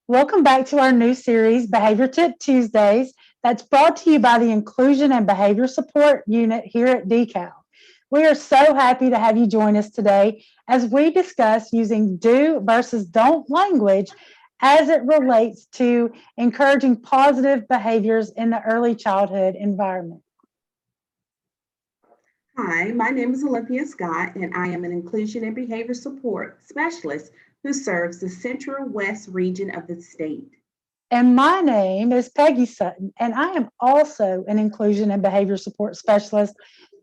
Welcome back to our new series, Behavior Tip Tuesdays, that's brought to you by the Inclusion and Behavior Support Unit here at DECAL. We are so happy to have you join us today as we discuss using do versus don't language as it relates to encouraging positive behaviors in the early childhood environment. Hi, my name is Olympia Scott, and I am an Inclusion and Behavior Support Specialist who serves the Central West region of the state. And my name is Peggy Sutton, and I am also an Inclusion and Behavior Support Specialist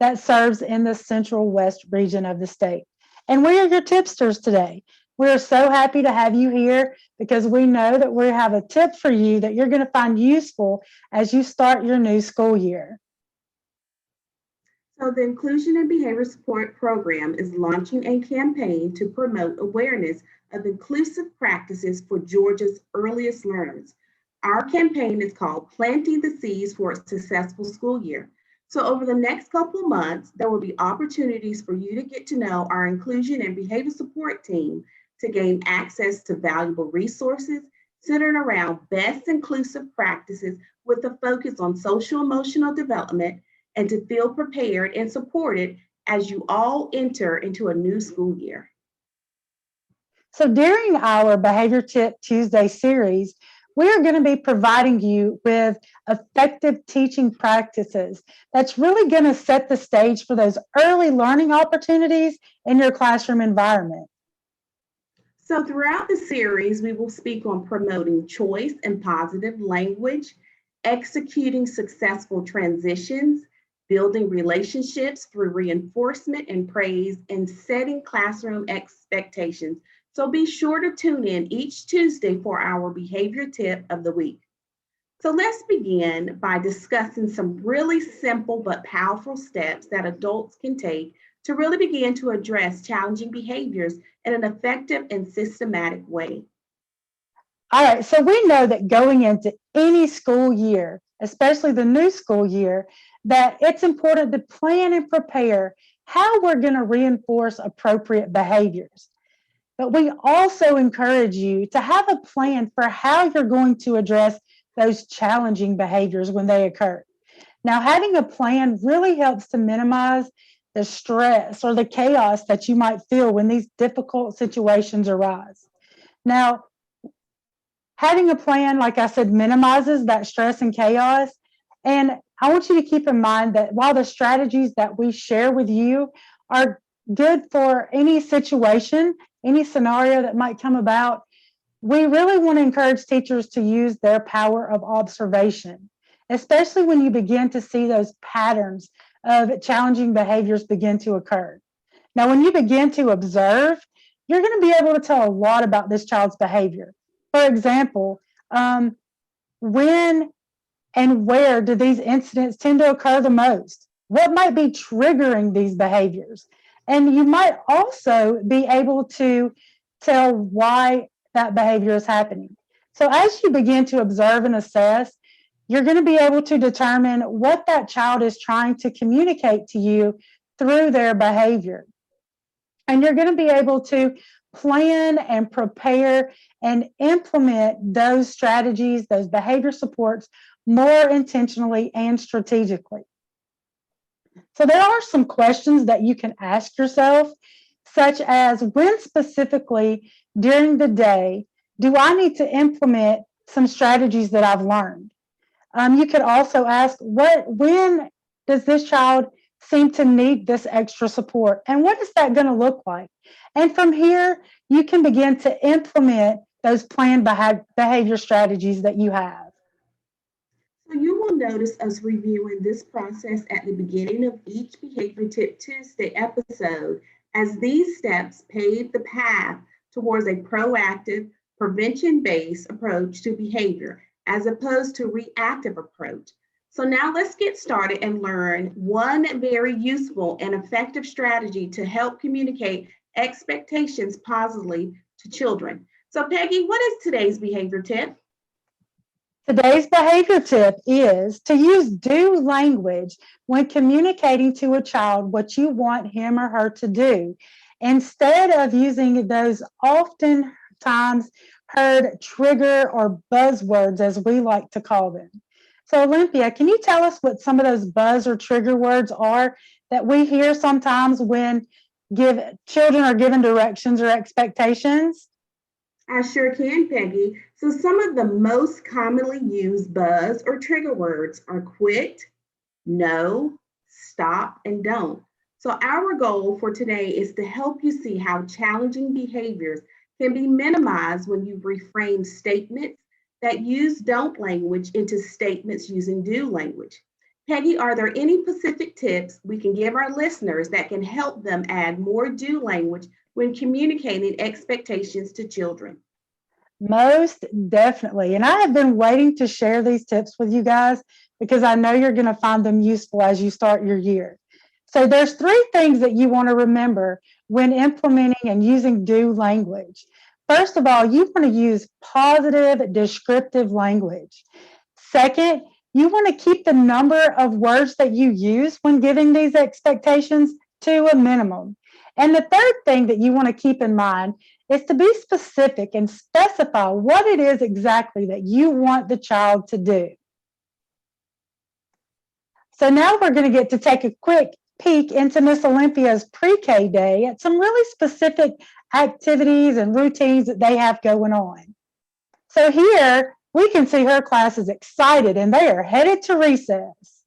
that serves in the Central West region of the state. And we are your tipsters today. We are so happy to have you here because we know that we have a tip for you that you're going to find useful as you start your new school year. So, the Inclusion and Behavior Support Program is launching a campaign to promote awareness of inclusive practices for Georgia's earliest learners. Our campaign is called Planting the Seeds for a Successful School Year. So, over the next couple of months, there will be opportunities for you to get to know our Inclusion and Behavior Support team to gain access to valuable resources centered around best inclusive practices with a focus on social emotional development and to feel prepared and supported as you all enter into a new school year. So, during our Behavior Tip Tuesday series, we are going to be providing you with effective teaching practices that's really going to set the stage for those early learning opportunities in your classroom environment. So, throughout the series, we will speak on promoting choice and positive language, executing successful transitions, building relationships through reinforcement and praise, and setting classroom expectations. So, be sure to tune in each Tuesday for our behavior tip of the week. So, let's begin by discussing some really simple but powerful steps that adults can take to really begin to address challenging behaviors in an effective and systematic way. All right, so we know that going into any school year, especially the new school year, that it's important to plan and prepare how we're going to reinforce appropriate behaviors. But we also encourage you to have a plan for how you're going to address those challenging behaviors when they occur. Now, having a plan really helps to minimize the stress or the chaos that you might feel when these difficult situations arise. Now, having a plan, like I said, minimizes that stress and chaos. And I want you to keep in mind that while the strategies that we share with you are good for any situation, any scenario that might come about, we really want to encourage teachers to use their power of observation, especially when you begin to see those patterns of challenging behaviors begin to occur. Now, when you begin to observe, you're going to be able to tell a lot about this child's behavior. For example, when and where do these incidents tend to occur the most? What might be triggering these behaviors? And you might also be able to tell why that behavior is happening. So, as you begin to observe and assess, you're going to be able to determine what that child is trying to communicate to you through their behavior. And you're going to be able to plan and prepare and implement those strategies, those behavior supports more intentionally and strategically. So there are some questions that you can ask yourself, such as when specifically during the day do I need to implement some strategies that I've learned? You could also ask, when does this child seem to need this extra support? And what is that going to look like? And from here, you can begin to implement those planned behavior strategies that you have. So you will notice us reviewing this process at the beginning of each Behavior Tip Tuesday episode, as these steps pave the path towards a proactive, prevention-based approach to behavior as opposed to reactive approach. So now let's get started and learn one very useful and effective strategy to help communicate expectations positively to children. So Peggy, what is today's behavior tip? Today's behavior tip is to use do language when communicating to a child what you want him or her to do, instead of using those oftentimes heard trigger or buzzwords, as we like to call them. So, Olympia, can you tell us what some of those buzz or trigger words are that we hear sometimes when children are given directions or expectations? I sure can, Peggy. So, some of the most commonly used buzz or trigger words are quit, no, stop, and don't. So, our goal for today is to help you see how challenging behaviors can be minimized when you reframe statements that use don't language into statements using do language. Peggy, are there any specific tips we can give our listeners that can help them add more do language when communicating expectations to children? Most definitely. And I have been waiting to share these tips with you guys because I know you're going to find them useful as you start your year. So there's three things that you want to remember when implementing and using do language. First of all, you want to use positive descriptive language. Second, you want to keep the number of words that you use when giving these expectations to a minimum. And the third thing that you want to keep in mind is to be specific and specify what it is exactly that you want the child to do. So now we're going to get to take a quick peek into Miss Olympia's pre-K day at some really specific activities and routines that they have going on. So here we can see her class is excited and they are headed to recess.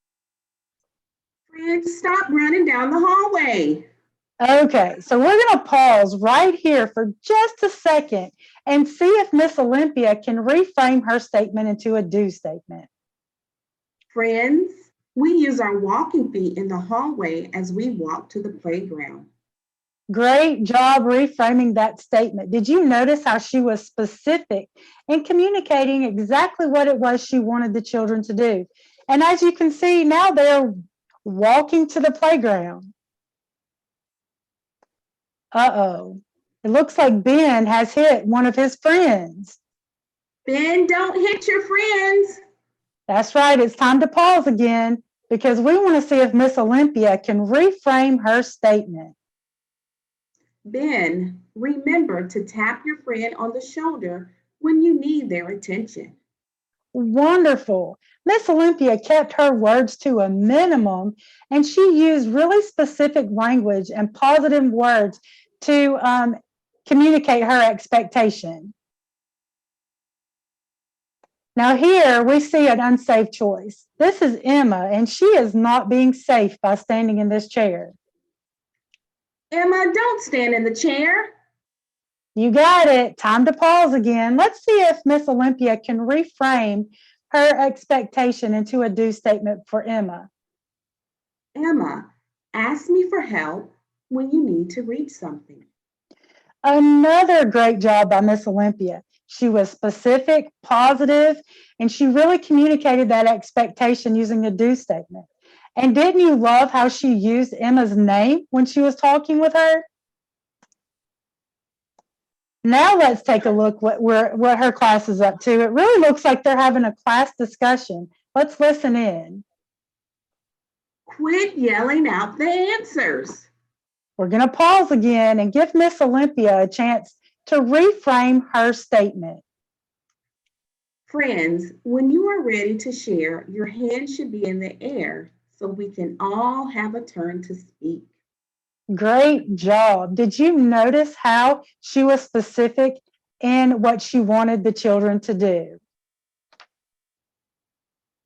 Friends, stop running down the hallway. Okay, so we're going to pause right here for just a second and see if Miss Olympia can reframe her statement into a do statement. Friends, we use our walking feet in the hallway as we walk to the playground. Great job reframing that statement. Did you notice how she was specific in communicating exactly what it was she wanted the children to do? And as you can see, now they're walking to the playground. Uh-oh. It looks like Ben has hit one of his friends. Ben, don't hit your friends. That's right. It's time to pause again because we want to see if Miss Olympia can reframe her statement. Ben, remember to tap your friend on the shoulder when you need their attention. Wonderful. Miss Olympia kept her words to a minimum and she used really specific language and positive words to communicate her expectation. Now here we see an unsafe choice. This is Emma and she is not being safe by standing in this chair. Emma, don't stand in the chair. You got it. Time to pause again. Let's see if Miss Olympia can reframe her expectation into a do statement for Emma. Emma, ask me for help when you need to reach something. Another great job by Miss Olympia. She was specific, positive, and she really communicated that expectation using a do statement. And didn't you love how she used Emma's name when she was talking with her? Now let's take a look what her class is up to. It really looks like they're having a class discussion. Let's listen in. Quit yelling out the answers. We're going to pause again and give Miss Olympia a chance to reframe her statement. Friends, when you are ready to share, your hand should be in the air so we can all have a turn to speak. Great job. Did you notice how she was specific in what she wanted the children to do?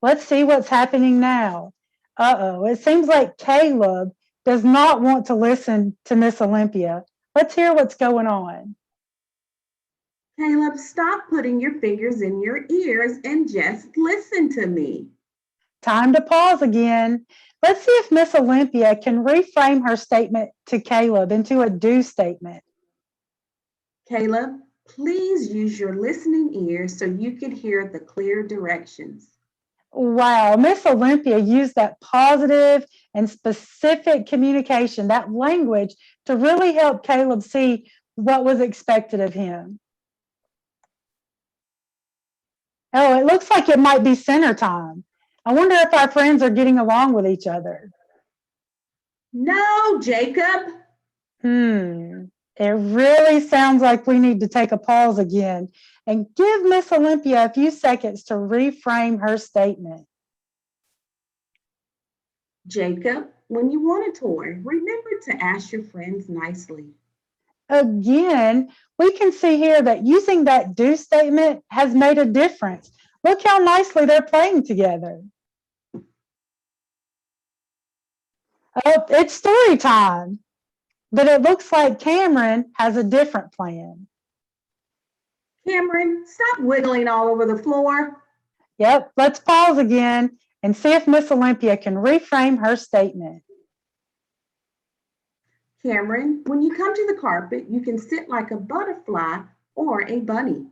Let's see what's happening now. Uh-oh, it seems like Caleb does not want to listen to Miss Olympia. Let's hear what's going on. Caleb, stop putting your fingers in your ears and just listen to me. Time to pause again. Let's see if Miss Olympia can reframe her statement to Caleb into a do statement. Caleb, please use your listening ears so you can hear the clear directions. Wow, Miss Olympia used that positive and specific communication, that language, to really help Caleb see what was expected of him. Oh, it looks like it might be center time. I wonder if our friends are getting along with each other. No, Jacob. It really sounds like we need to take a pause again and give Miss Olympia a few seconds to reframe her statement. Jacob, when you want a toy, remember to ask your friends nicely. Again, we can see here that using that do statement has made a difference. Look how nicely they're playing together. Oh, it's story time. But it looks like Cameron has a different plan. Cameron, stop wiggling all over the floor. Yep, let's pause again and see if Miss Olympia can reframe her statement. Cameron, when you come to the carpet, you can sit like a butterfly or a bunny.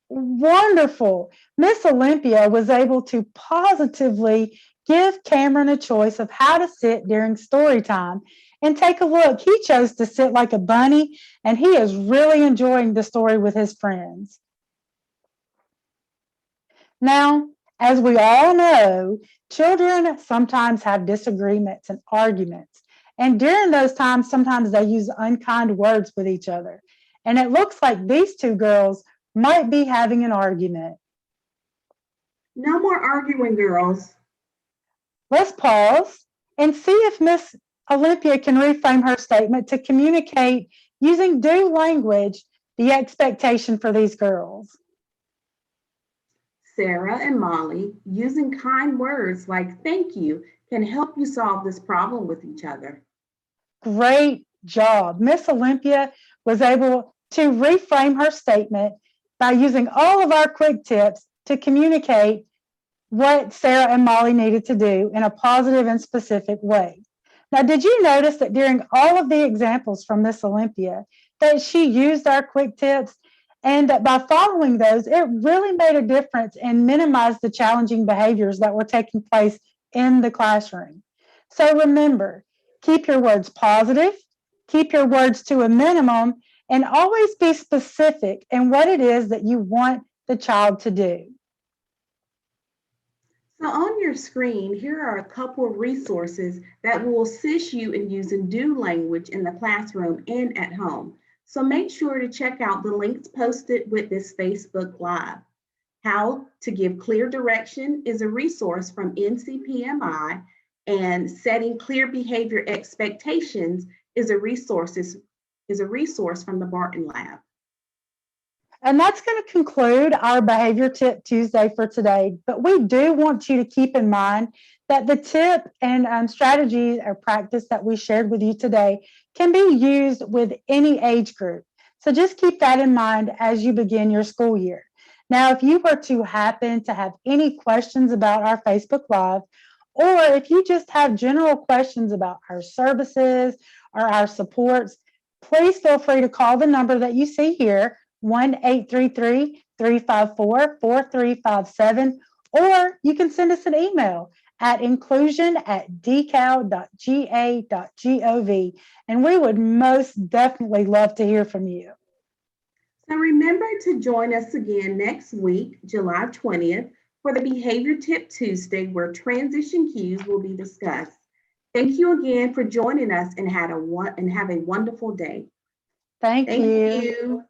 Wonderful. Miss Olympia was able to positively give Cameron a choice of how to sit during story time. And take a look, he chose to sit like a bunny, and he is really enjoying the story with his friends. Now, as we all know, children sometimes have disagreements and arguments. And during those times, sometimes they use unkind words with each other. And it looks like these two girls might be having an argument. No more arguing, girls. Let's pause and see if Miss Olympia can reframe her statement to communicate using do language the expectation for these girls. Sarah and Molly, using kind words like thank you can help you solve this problem with each other. Great job. Miss Olympia was able to reframe her statement by using all of our quick tips to communicate what Sarah and Molly needed to do in a positive and specific way. Now, did you notice that during all of the examples from Miss Olympia that she used our quick tips, and that by following those, it really made a difference and minimized the challenging behaviors that were taking place in the classroom? So remember, keep your words positive, keep your words to a minimum, and always be specific in what it is that you want the child to do. So on your screen, here are a couple of resources that will assist you in using do language in the classroom and at home. So make sure to check out the links posted with this Facebook Live. How to Give Clear Direction is a resource from NCPMI, and Setting Clear Behavior Expectations is a resource from the Barton Lab. And that's going to conclude our Behavior Tip Tuesday for today. But we do want you to keep in mind that the tip and strategy or practice that we shared with you today can be used with any age group. So just keep that in mind as you begin your school year. Now, if you were to happen to have any questions about our Facebook Live, or if you just have general questions about our services or our supports, please feel free to call the number that you see here, 1-833-354-4357, or you can send us an email at inclusion@decal.ga.gov, and we would most definitely love to hear from you. So remember to join us again next week, July 20th, for the Behavior Tip Tuesday, where transition cues will be discussed. Thank you again for joining us, and have a wonderful day. Thank you. You.